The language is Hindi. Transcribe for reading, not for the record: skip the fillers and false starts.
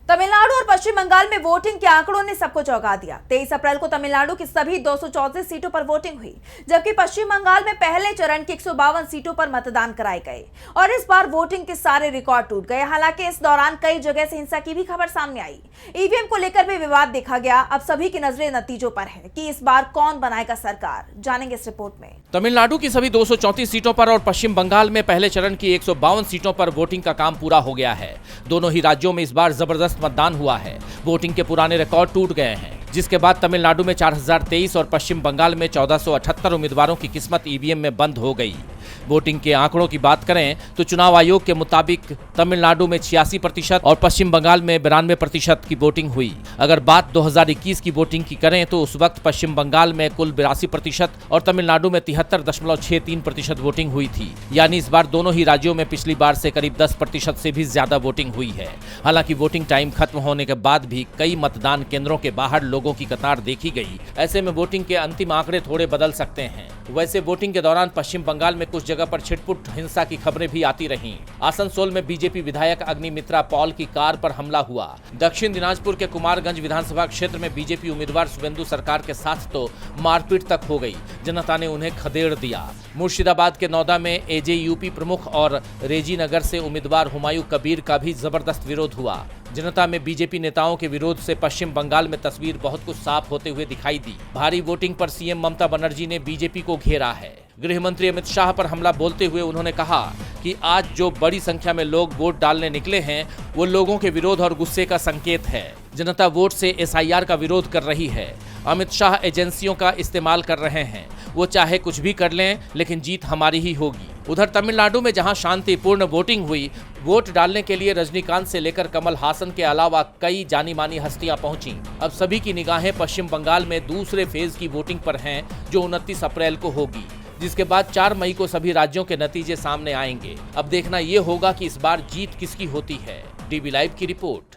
तमिलनाडु और पश्चिम बंगाल में वोटिंग के आंकड़ों ने सबको चौंका दिया। 23 अप्रैल को तमिलनाडु की सभी 234 सीटों पर वोटिंग हुई, जबकि पश्चिम बंगाल में पहले चरण की 152 सीटों पर मतदान कराए गए और इस बार वोटिंग के सारे रिकॉर्ड टूट गए। हालांकि इस दौरान कई जगह से हिंसा की भी खबर सामने आई। ईवीएम को लेकर भी विवाद देखा गया। अब सभी की नजरें नतीजों पर है कि इस बार कौन बनाएगा सरकार, जानेंगे इस रिपोर्ट में। तमिलनाडु की सभी 234 सीटों पर और पश्चिम बंगाल में पहले चरण की 152 सीटों पर वोटिंग का काम पूरा हो गया है। दोनों ही राज्यों में इस बार जबरदस्त मतदान हुआ है। वोटिंग के पुराने रिकॉर्ड टूट गए हैं, जिसके बाद तमिलनाडु में 4023 और पश्चिम बंगाल में 1478 उम्मीदवारों की किस्मत ईवीएम में बंद हो गई। वोटिंग के आंकड़ों की बात करें तो चुनाव आयोग के मुताबिक तमिलनाडु में 86% और पश्चिम बंगाल में 92% की वोटिंग हुई। अगर बात 2021 की वोटिंग की करें तो उस वक्त पश्चिम बंगाल में कुल 82% और तमिलनाडु में 73.63% वोटिंग हुई थी। यानी इस बार दोनों ही राज्यों में पिछली बार से करीब 10% से भी ज्यादा वोटिंग हुई है। हालांकि वोटिंग टाइम खत्म होने के बाद भी कई मतदान केंद्रों के बाहर लोगों की कतार देखी गई। ऐसे में वोटिंग के अंतिम आंकड़े थोड़े बदल सकते हैं। वैसे वोटिंग के दौरान पश्चिम बंगाल में कुछ जगह पर छिटपुट हिंसा की खबरें भी आती रहीं। आसनसोल में बीजेपी विधायक अग्निमित्रा पॉल की कार पर हमला हुआ। दक्षिण दिनाजपुर के कुमारगंज विधानसभा क्षेत्र में बीजेपी उम्मीदवार शुभेंदु सरकार के साथ तो मारपीट तक हो गई। जनता ने उन्हें खदेड़ दिया। मुर्शिदाबाद के नौदा में एजेयूपी प्रमुख और रेजीनगर से उम्मीदवार हुमायूं कबीर का भी जबरदस्त विरोध हुआ। जनता में बीजेपी नेताओं के विरोध से पश्चिम बंगाल में तस्वीर बहुत कुछ साफ होते हुए दिखाई दी। भारी वोटिंग पर सीएम ममता बनर्जी ने बीजेपी को घेरा है। गृह मंत्री अमित शाह पर हमला बोलते हुए उन्होंने कहा कि आज जो बड़ी संख्या में लोग वोट डालने निकले हैं वो लोगों के विरोध और गुस्से का संकेत है। जनता वोट से एसआईआर का विरोध कर रही है। अमित शाह एजेंसियों का इस्तेमाल कर रहे हैं। वो चाहे कुछ भी कर लें, लेकिन जीत हमारी ही होगी। उधर तमिलनाडु में जहां शांतिपूर्ण वोटिंग हुई, वोट डालने के लिए रजनीकांत से लेकर कमल हासन के अलावा कई जानी मानी हस्तियां पहुंची। अब सभी की निगाहें पश्चिम बंगाल में दूसरे फेज की वोटिंग पर हैं, जो 29 अप्रैल को होगी, जिसके बाद 4 मई को सभी राज्यों के नतीजे सामने आएंगे। अब देखना ये होगा कि इस बार जीत किसकी होती है। डीबी लाइव की रिपोर्ट।